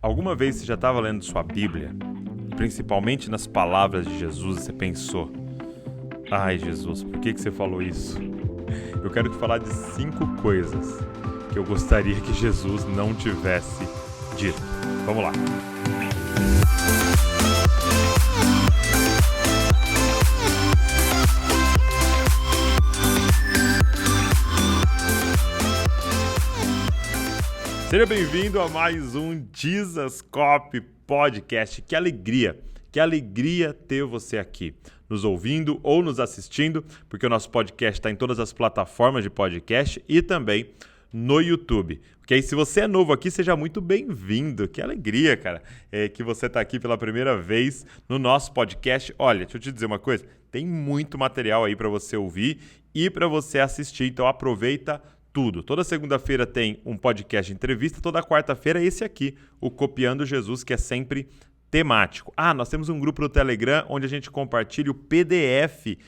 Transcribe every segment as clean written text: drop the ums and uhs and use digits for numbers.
Alguma vez você já estava lendo sua Bíblia, e principalmente nas palavras de Jesus, você pensou: ai, Jesus, por que você falou isso? Eu quero te falar de 5 coisas que eu gostaria que Jesus não tivesse dito. Vamos lá. Seja bem-vindo a mais um Jesus Cop Podcast. Que alegria ter você aqui, nos ouvindo ou nos assistindo, porque o nosso podcast está em todas as plataformas de podcast e também no YouTube. Ok? Se você é novo aqui, seja muito bem-vindo. Que alegria, cara, que você está aqui pela primeira vez no nosso podcast. Olha, deixa eu te dizer uma coisa, tem muito material aí para você ouvir e para você assistir, então aproveita tudo. Toda segunda-feira tem um podcast de entrevista, toda quarta-feira esse aqui, o Copiando Jesus, que é sempre temático. Nós temos um grupo no Telegram onde a gente compartilha o PDF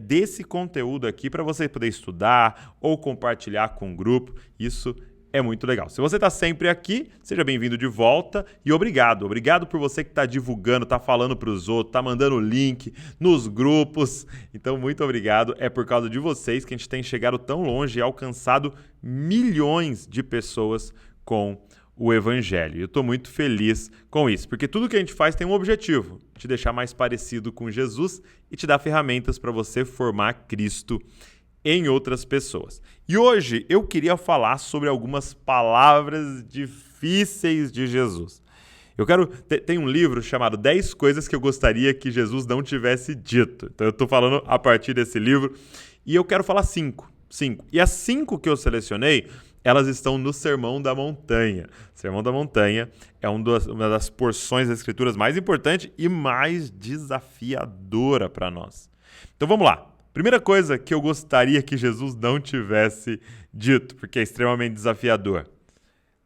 desse conteúdo aqui para você poder estudar ou compartilhar com o grupo. Isso é muito legal. Se você está sempre aqui, seja bem-vindo de volta e obrigado. Obrigado por você que está divulgando, está falando para os outros, está mandando o link nos grupos. Então, muito obrigado. É por causa de vocês que a gente tem chegado tão longe e alcançado milhões de pessoas com o Evangelho. Eu estou muito feliz com isso, porque tudo que a gente faz tem um objetivo: te deixar mais parecido com Jesus e te dar ferramentas para você formar Cristo em outras pessoas. E hoje eu queria falar sobre algumas palavras difíceis de Jesus. Tem um livro chamado 10 coisas que eu gostaria que Jesus não tivesse dito. Então eu estou falando a partir desse livro e eu quero falar 5. E as 5 que eu selecionei, elas estão no Sermão da Montanha. O Sermão da Montanha é uma das porções das Escrituras mais importantes e mais desafiadora para nós. Então vamos lá. Primeira coisa que eu gostaria que Jesus não tivesse dito, porque é extremamente desafiador.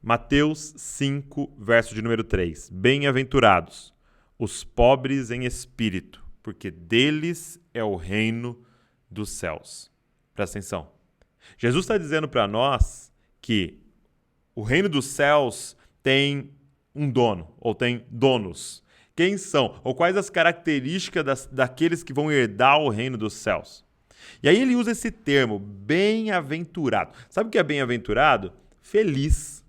Mateus 5, verso de número 3. Bem-aventurados os pobres em espírito, porque deles é o reino dos céus. Presta atenção. Jesus está dizendo para nós que o reino dos céus tem um dono, ou tem donos. Quem são? Ou quais as características daqueles que vão herdar o reino dos céus? E aí ele usa esse termo, bem-aventurado. Sabe o que é bem-aventurado? Feliz.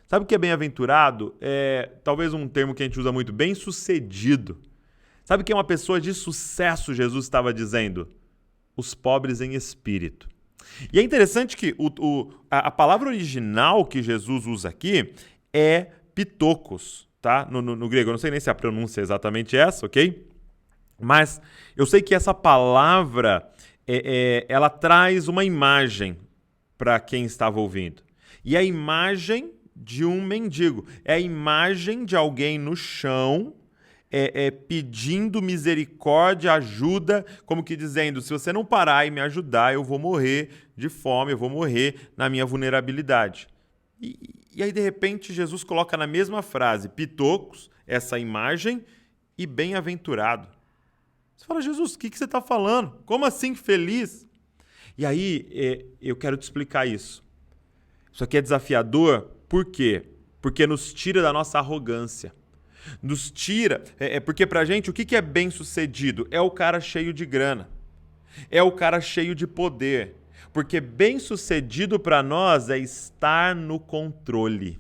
Sabe o que é bem-aventurado? É talvez um termo que a gente usa muito, bem-sucedido. Sabe o que é uma pessoa de sucesso, Jesus estava dizendo? Os pobres em espírito. E é interessante que a palavra original que Jesus usa aqui é pitokos. Tá? No grego, eu não sei nem se a pronúncia é exatamente essa, ok? Mas eu sei que essa palavra, ela traz uma imagem para quem estava ouvindo. E a imagem de um mendigo. É a imagem de alguém no chão, pedindo misericórdia, ajuda, como que dizendo: se você não parar e me ajudar, eu vou morrer de fome, eu vou morrer na minha vulnerabilidade. E aí, de repente, Jesus coloca na mesma frase pitocos, essa imagem, e bem-aventurado. Você fala: Jesus, o que você está falando? Como assim feliz? E aí, eu quero te explicar isso. Isso aqui é desafiador, por quê? Porque nos tira da nossa arrogância. Nos tira, porque pra gente, o que é bem-sucedido? É o cara cheio de grana. É o cara cheio de poder. Porque bem-sucedido para nós é estar no controle.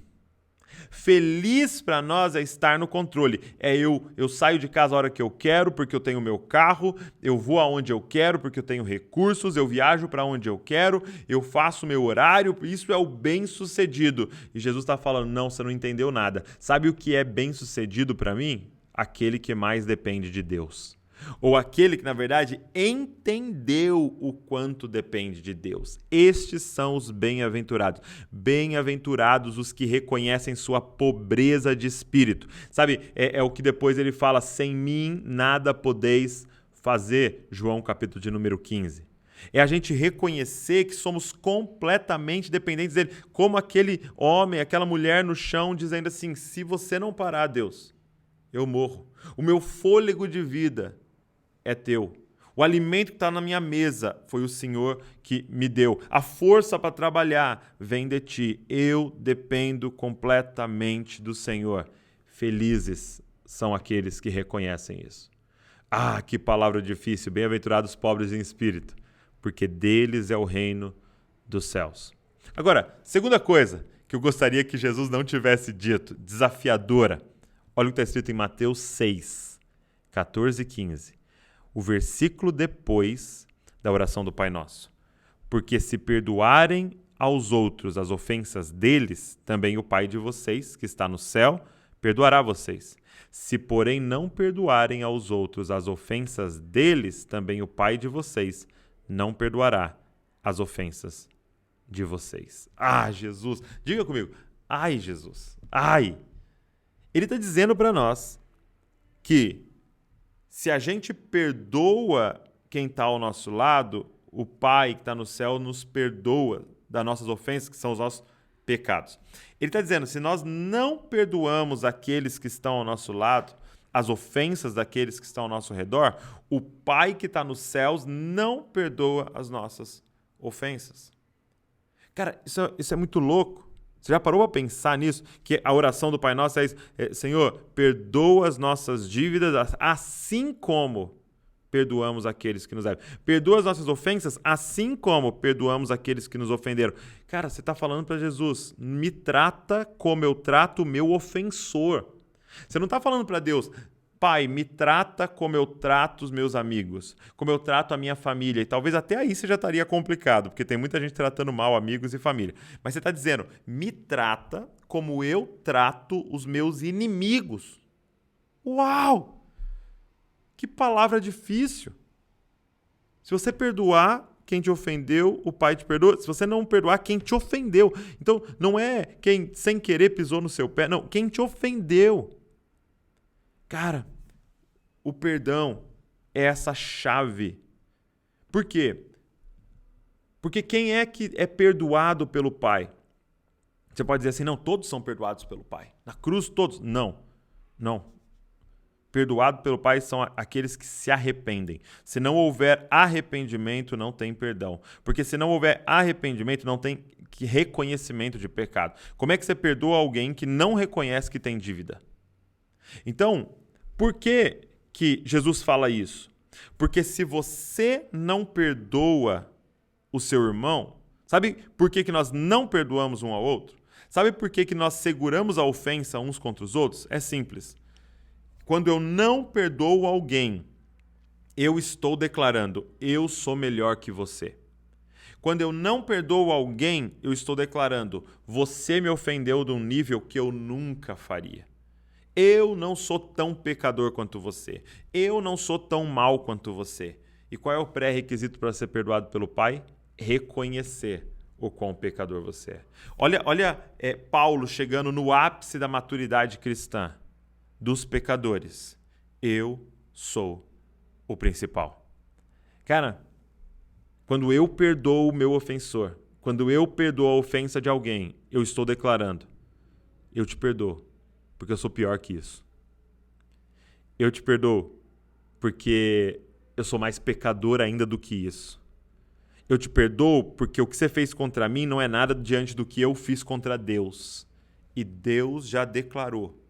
Feliz para nós é estar no controle. Eu saio de casa a hora que eu quero porque eu tenho meu carro, eu vou aonde eu quero porque eu tenho recursos, eu viajo para onde eu quero, eu faço meu horário, isso é o bem-sucedido. E Jesus está falando: não, você não entendeu nada. Sabe o que é bem-sucedido para mim? Aquele que mais depende de Deus. Ou aquele que, na verdade, entendeu o quanto depende de Deus. Estes são os bem-aventurados. Bem-aventurados os que reconhecem sua pobreza de espírito. Sabe, é o que depois ele fala: sem mim nada podeis fazer, João capítulo de número 15. É a gente reconhecer que somos completamente dependentes dele. Como aquele homem, aquela mulher no chão dizendo assim: se você não parar, Deus, eu morro. O meu fôlego de vida é teu. O alimento que está na minha mesa foi o Senhor que me deu. A força para trabalhar vem de ti. Eu dependo completamente do Senhor. Felizes são aqueles que reconhecem isso. Ah, que palavra difícil. Bem-aventurados os pobres em espírito, porque deles é o reino dos céus. Agora, segunda coisa que eu gostaria que Jesus não tivesse dito, desafiadora. Olha o que está escrito em Mateus 6, 14 e 15. O versículo depois da oração do Pai Nosso. Porque se perdoarem aos outros as ofensas deles, também o Pai de vocês, que está no céu, perdoará vocês. Se, porém, não perdoarem aos outros as ofensas deles, também o Pai de vocês não perdoará as ofensas de vocês. Ah, Jesus! Diga comigo. Ai, Jesus! Ai! Ele está dizendo para nós que se a gente perdoa quem está ao nosso lado, o Pai que está no céu nos perdoa das nossas ofensas, que são os nossos pecados. Ele está dizendo, se nós não perdoamos aqueles que estão ao nosso lado, as ofensas daqueles que estão ao nosso redor, o Pai que está nos céus não perdoa as nossas ofensas. Cara, isso é muito louco. Você já parou para pensar nisso? Que a oração do Pai Nosso é isso, Senhor, perdoa as nossas dívidas, assim como perdoamos aqueles que nos devem. Perdoa as nossas ofensas, assim como perdoamos aqueles que nos ofenderam. Cara, você está falando para Jesus, me trata como eu trato o meu ofensor. Você não está falando para Deus, Pai, me trata como eu trato os meus amigos, como eu trato a minha família. E talvez até aí você já estaria complicado, porque tem muita gente tratando mal amigos e família. Mas você está dizendo, me trata como eu trato os meus inimigos. Uau! Que palavra difícil. Se você perdoar quem te ofendeu, o Pai te perdoa. Se você não perdoar quem te ofendeu. Então, não é quem sem querer pisou no seu pé. Não, quem te ofendeu. Cara, o perdão é essa chave. Por quê? Porque quem é que é perdoado pelo Pai? Você pode dizer assim, não, todos são perdoados pelo Pai. Na cruz, todos. Não. Perdoado pelo Pai são aqueles que se arrependem. Se não houver arrependimento, não tem perdão. Porque se não houver arrependimento, não tem reconhecimento de pecado. Como é que você perdoa alguém que não reconhece que tem dívida? Então, por que Jesus fala isso? Porque se você não perdoa o seu irmão, sabe por que nós não perdoamos um ao outro? Sabe por que nós seguramos a ofensa uns contra os outros? É simples. Quando eu não perdoo alguém, eu estou declarando, eu sou melhor que você. Quando eu não perdoo alguém, eu estou declarando, você me ofendeu de um nível que eu nunca faria. Eu não sou tão pecador quanto você. Eu não sou tão mal quanto você. E qual é o pré-requisito para ser perdoado pelo Pai? Reconhecer o quão pecador você é. Olha Paulo chegando no ápice da maturidade cristã. Dos pecadores, eu sou o principal. Cara, quando eu perdoo o meu ofensor, quando eu perdoo a ofensa de alguém, eu estou declarando, eu te perdoo, porque eu sou pior que isso. Eu te perdoo, porque eu sou mais pecador ainda do que isso. Eu te perdoo porque o que você fez contra mim não é nada diante do que eu fiz contra Deus. E Deus já declarou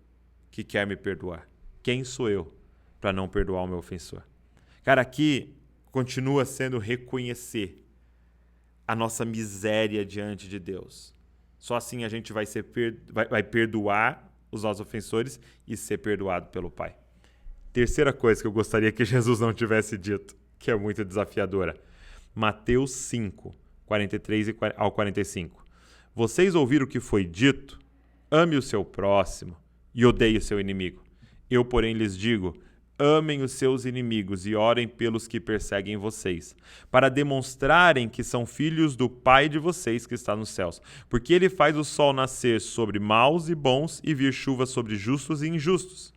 que quer me perdoar. Quem sou eu para não perdoar o meu ofensor? Cara, aqui continua sendo reconhecer a nossa miséria diante de Deus. Só assim a gente vai perdoar os nossos ofensores e ser perdoado pelo Pai. Terceira coisa que eu gostaria que Jesus não tivesse dito, que é muito desafiadora. Mateus 5, 43 ao 45. Vocês ouviram o que foi dito? Ame o seu próximo e odeie o seu inimigo. Eu, porém, lhes digo, amem os seus inimigos e orem pelos que perseguem vocês, para demonstrarem que são filhos do Pai de vocês que está nos céus. Porque ele faz o sol nascer sobre maus e bons e vir chuva sobre justos e injustos.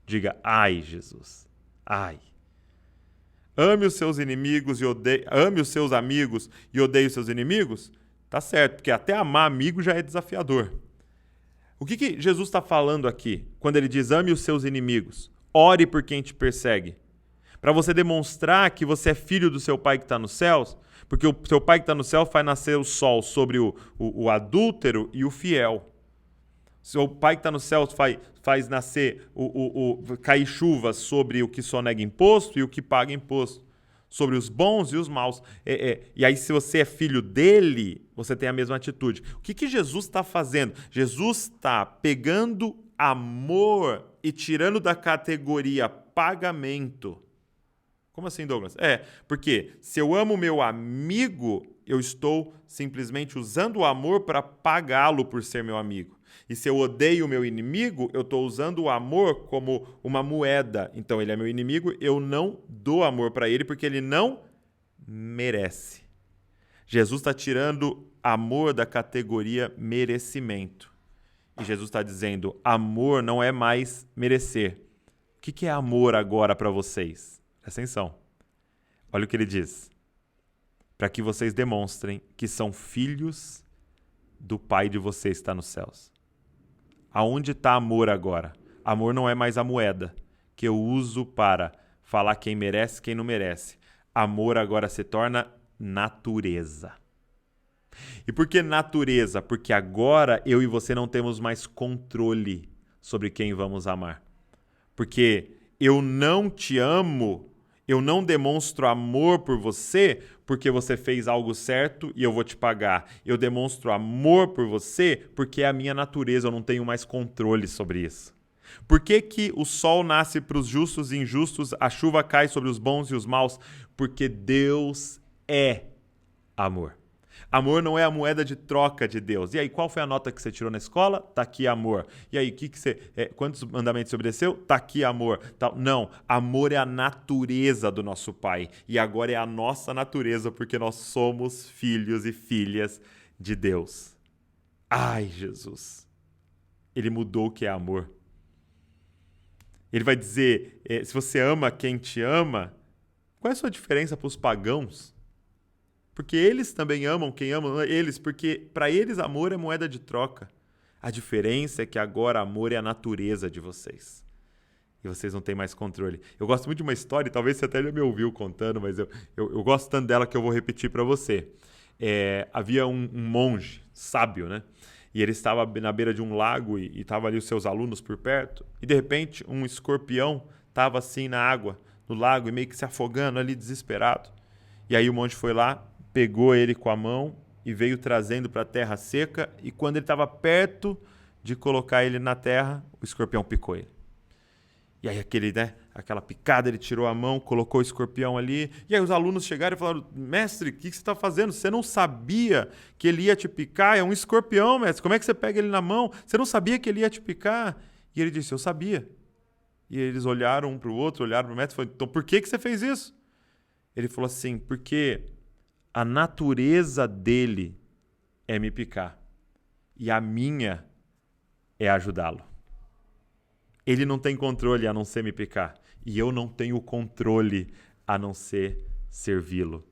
Diga, ai, Jesus, ai. Ame os seus inimigos ame os seus amigos e odeie os seus inimigos? Tá certo, porque até amar amigo já é desafiador. O que Jesus está falando aqui quando ele diz ame os seus inimigos? Ore por quem te persegue. Para você demonstrar que você é filho do seu Pai que está nos céus, porque o seu Pai que está no céu faz nascer o sol sobre o adúltero e o fiel. Seu Pai que está no céu faz nascer, cair chuva sobre o que sonega imposto e o que paga imposto, sobre os bons e os maus. E aí, se você é filho dele, você tem a mesma atitude. O que Jesus está fazendo? Jesus está pegando amor e tirando da categoria pagamento. Como assim, Douglas? Porque se eu amo meu amigo, eu estou simplesmente usando o amor para pagá-lo por ser meu amigo. E se eu odeio o meu inimigo, eu estou usando o amor como uma moeda. Então, ele é meu inimigo, eu não dou amor para ele porque ele não merece. Jesus está tirando amor da categoria merecimento. E Jesus está dizendo, amor não é mais merecer. O que é amor agora para vocês? Presta atenção. Olha o que ele diz. Para que vocês demonstrem que são filhos do Pai de vocês que está nos céus. Aonde está amor agora? Amor não é mais a moeda que eu uso para falar quem merece e quem não merece. Amor agora se torna natureza. E por que natureza? Porque agora eu e você não temos mais controle sobre quem vamos amar. Porque eu não te amo, eu não demonstro amor por você porque você fez algo certo e eu vou te pagar. Eu demonstro amor por você porque é a minha natureza, eu não tenho mais controle sobre isso. Por que o sol nasce para os justos e injustos, a chuva cai sobre os bons e os maus? Porque Deus é amor. Amor não é a moeda de troca de Deus. E aí, qual foi a nota que você tirou na escola? Tá aqui amor. E aí, quantos mandamentos você obedeceu? Tá aqui amor. Não, amor é a natureza do nosso Pai. E agora é a nossa natureza, porque nós somos filhos e filhas de Deus. Ai, Jesus. Ele mudou o que é amor. Ele vai dizer, se você ama quem te ama, qual é a sua diferença para os pagãos? Porque eles também amam quem ama eles, porque para eles amor é moeda de troca. A diferença é que agora amor é a natureza de vocês. E vocês não têm mais controle. Eu gosto muito de uma história, e talvez você até já me ouviu contando, mas eu gosto tanto dela que eu vou repetir para você. Havia um monge sábio, né? E ele estava na beira de um lago e estavam ali os seus alunos por perto. E de repente um escorpião estava assim na água, no lago, e meio que se afogando ali, desesperado. E aí o monge foi lá, pegou ele com a mão e veio trazendo para a terra seca, e quando ele estava perto de colocar ele na terra, o escorpião picou ele. E aí aquela picada, ele tirou a mão, colocou o escorpião ali, e aí os alunos chegaram e falaram, mestre, o que você está fazendo? Você não sabia que ele ia te picar? É um escorpião, mestre, como é que você pega ele na mão? Você não sabia que ele ia te picar? E ele disse, eu sabia. E eles olharam um para o outro, olharam para o mestre e falaram, então por que você fez isso? Ele falou assim, porque a natureza dele é me picar e a minha é ajudá-lo. Ele não tem controle a não ser me picar e eu não tenho controle a não ser servi-lo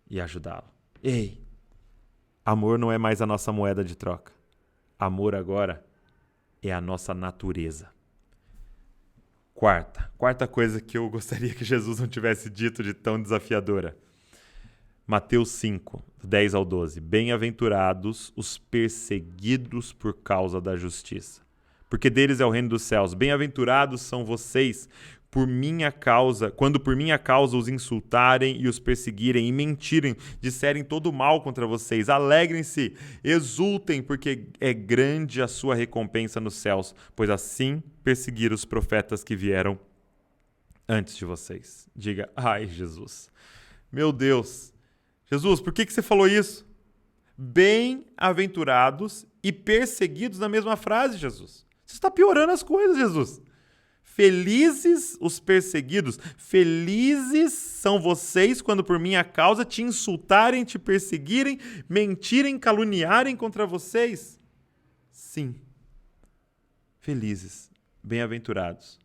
e ajudá-lo. Ei, amor não é mais a nossa moeda de troca. Amor agora é a nossa natureza. Quarta coisa que eu gostaria que Jesus não tivesse dito de tão desafiadora. Mateus 5, 10 ao 12. Bem-aventurados os perseguidos por causa da justiça, porque deles é o reino dos céus. Bem-aventurados são vocês por minha causa, quando por minha causa os insultarem e os perseguirem e mentirem, disserem todo mal contra vocês. Alegrem-se, exultem, porque é grande a sua recompensa nos céus, pois assim perseguiram os profetas que vieram antes de vocês. Diga, ai, Jesus, meu Deus, Jesus, por que você falou isso? Bem-aventurados e perseguidos na mesma frase, Jesus. Você está piorando as coisas, Jesus. Felizes os perseguidos. Felizes são vocês quando por minha causa te insultarem, te perseguirem, mentirem, caluniarem contra vocês. Sim. Felizes, bem-aventurados.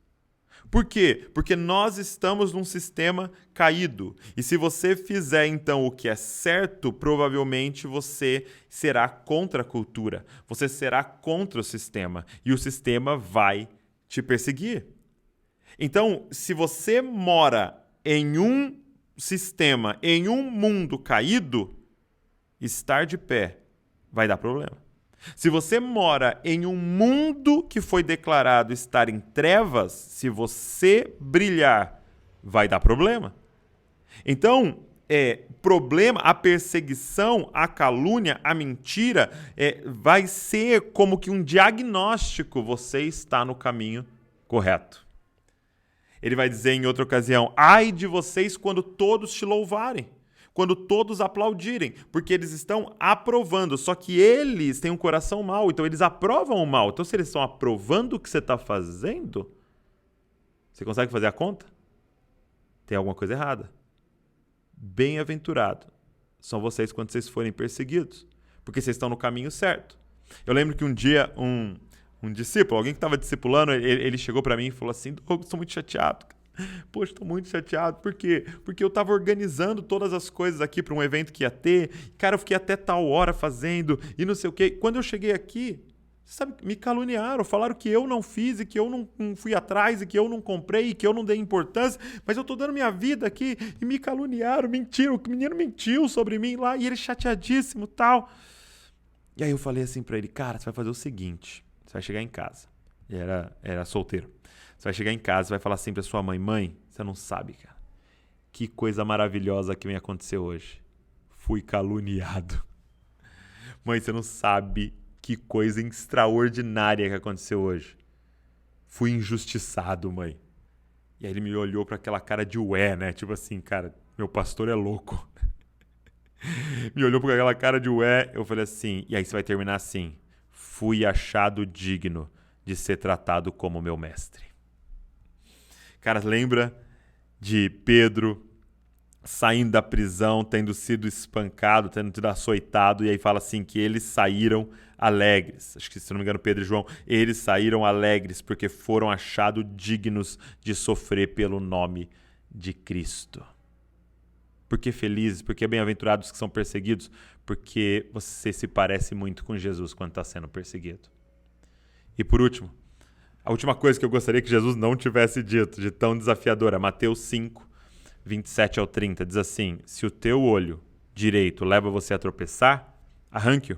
Por quê? Porque nós estamos num sistema caído. E se você fizer, então, o que é certo, provavelmente você será contra a cultura. Você será contra o sistema. E o sistema vai te perseguir. Então, se você mora em um sistema, em um mundo caído, estar de pé vai dar problema. Se você mora em um mundo que foi declarado estar em trevas, se você brilhar, vai dar problema. Então, problema, a perseguição, a calúnia, a mentira, vai ser como que um diagnóstico. Você está no caminho correto. Ele vai dizer em outra ocasião: ai de vocês quando todos te louvarem, quando todos aplaudirem, porque eles estão aprovando. Só que eles têm um coração mau, então eles aprovam o mal. Então, se eles estão aprovando o que você está fazendo, você consegue fazer a conta? Tem alguma coisa errada. Bem-aventurado são vocês quando vocês forem perseguidos, porque vocês estão no caminho certo. Eu lembro que um dia um discípulo, alguém que estava discipulando, ele chegou para mim e falou assim: Douglas, estou muito chateado. Poxa, estou muito chateado. Por quê? Porque eu estava organizando todas as coisas aqui para um evento que ia ter. Cara, eu fiquei até tal hora fazendo e não sei o quê. Quando eu cheguei aqui, sabe, me caluniaram, falaram que eu não fiz e que eu não fui atrás e que eu não comprei e que eu não dei importância, mas eu tô dando minha vida aqui e me caluniaram, mentiram, o menino mentiu sobre mim lá e ele chateadíssimo e tal. E aí eu falei assim pra ele: cara, você vai fazer o seguinte, você vai chegar em casa. E era solteiro. Você vai chegar em casa e vai falar assim pra sua mãe: mãe, você não sabe, cara, que coisa maravilhosa que me aconteceu hoje. Fui caluniado. Mãe, você não sabe que coisa extraordinária que aconteceu hoje. Fui injustiçado, mãe. E aí ele me olhou para aquela cara de ué, né? Tipo assim, cara, meu pastor é louco. Me olhou para aquela cara de ué. Eu falei assim, e aí você vai terminar assim: fui achado digno de ser tratado como meu mestre. Cara, lembra de Pedro saindo da prisão, tendo sido espancado, tendo sido açoitado, e aí fala assim que eles saíram alegres. Acho que, se não me engano, Pedro e João, eles saíram alegres porque foram achados dignos de sofrer pelo nome de Cristo. Por que felizes? Por que bem-aventurados que são perseguidos? Porque você se parece muito com Jesus quando está sendo perseguido. E por último, a última coisa que eu gostaria que Jesus não tivesse dito, de tão desafiadora, Mateus 5, 27 ao 30, diz assim: se o teu olho direito leva você a tropeçar, arranque-o,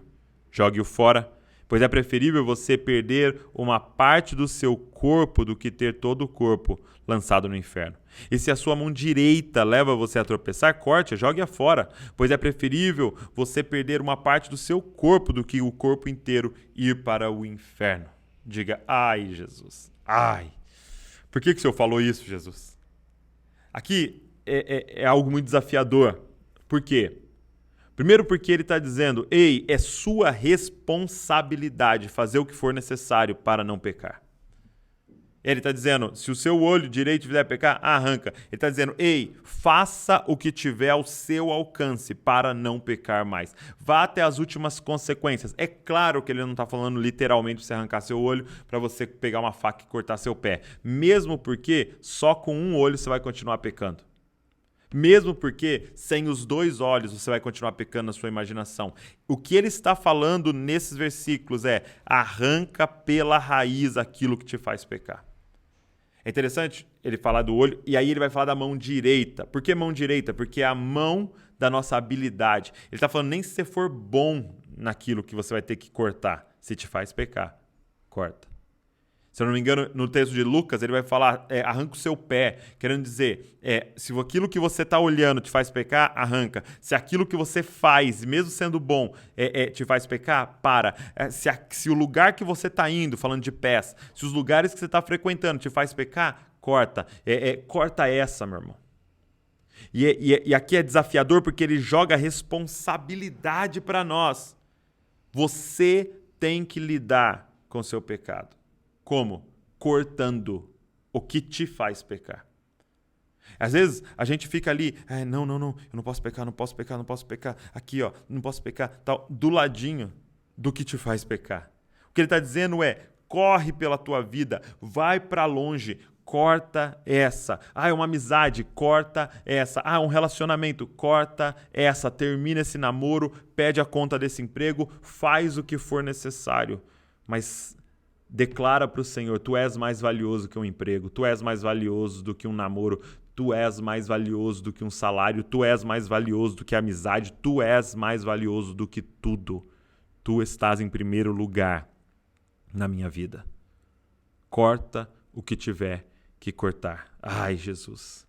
jogue-o fora, pois é preferível você perder uma parte do seu corpo do que ter todo o corpo lançado no inferno. E se a sua mão direita leva você a tropeçar, corte-a, jogue-a fora, pois é preferível você perder uma parte do seu corpo do que o corpo inteiro ir para o inferno. Diga: ai, Jesus, ai. Por que o Senhor falou isso, Jesus? Aqui é algo muito desafiador. Por quê? Primeiro porque ele está dizendo: ei, é sua responsabilidade fazer o que for necessário para não pecar. Ele está dizendo: se o seu olho direito vier pecar, arranca. Ele está dizendo: ei, faça o que tiver ao seu alcance para não pecar mais. Vá até as últimas consequências. É claro que ele não está falando literalmente para você arrancar seu olho, para você pegar uma faca e cortar seu pé. Mesmo porque só com um olho você vai continuar pecando. Mesmo porque sem os dois olhos você vai continuar pecando na sua imaginação. O que ele está falando nesses versículos é: arranca pela raiz aquilo que te faz pecar. É interessante ele falar do olho, e aí ele vai falar da mão direita. Por que mão direita? Porque é a mão da nossa habilidade. Ele está falando: nem se você for bom naquilo que você vai ter que cortar, se te faz pecar, corta. Se eu não me engano, no texto de Lucas, ele vai falar: arranca o seu pé, querendo dizer, se aquilo que você está olhando te faz pecar, arranca. Se aquilo que você faz, mesmo sendo bom, te faz pecar, para. Se o lugar que você está indo, falando de pés, se os lugares que você está frequentando te faz pecar, corta. Corta essa, meu irmão. E aqui é desafiador porque ele joga a responsabilidade para nós. Você tem que lidar com o seu pecado. Como? Cortando o que te faz pecar. Às vezes a gente fica ali: não, eu não posso pecar. Aqui, ó, não posso pecar, tal, do ladinho do que te faz pecar. O que ele está dizendo é: corre pela tua vida, vai para longe, corta essa. É uma amizade, corta essa. Um relacionamento, corta essa. Termina esse namoro, pede a conta desse emprego, faz o que for necessário, mas declara para o Senhor: tu és mais valioso que um emprego, tu és mais valioso do que um namoro, tu és mais valioso do que um salário, tu és mais valioso do que a amizade, tu és mais valioso do que tudo. Tu estás em primeiro lugar na minha vida. Corta o que tiver que cortar. Ai, Jesus.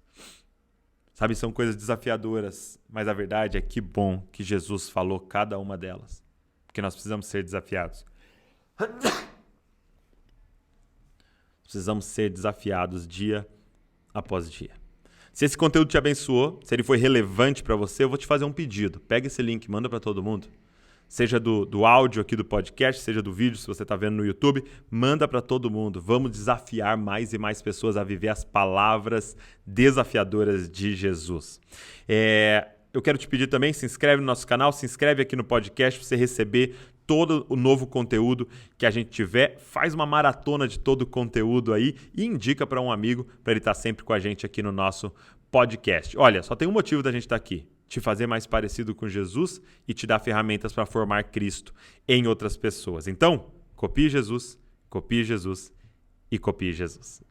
Sabe, são coisas desafiadoras, mas a verdade é que bom que Jesus falou cada uma delas. Porque nós precisamos ser desafiados. Precisamos ser desafiados dia após dia. Se esse conteúdo te abençoou, se ele foi relevante para você, eu vou te fazer um pedido. Pega esse link, manda para todo mundo. Seja do áudio aqui do podcast, seja do vídeo, se você está vendo no YouTube, manda para todo mundo. Vamos desafiar mais e mais pessoas a viver as palavras desafiadoras de Jesus. Eu quero te pedir também, se inscreve no nosso canal, se inscreve aqui no podcast para você receber todo o novo conteúdo que a gente tiver. Faz uma maratona de todo o conteúdo aí e indica para um amigo para ele estar sempre com a gente aqui no nosso podcast. Olha, só tem um motivo da gente estar aqui. Te fazer mais parecido com Jesus e te dar ferramentas para formar Cristo em outras pessoas. Então, copie Jesus e copie Jesus.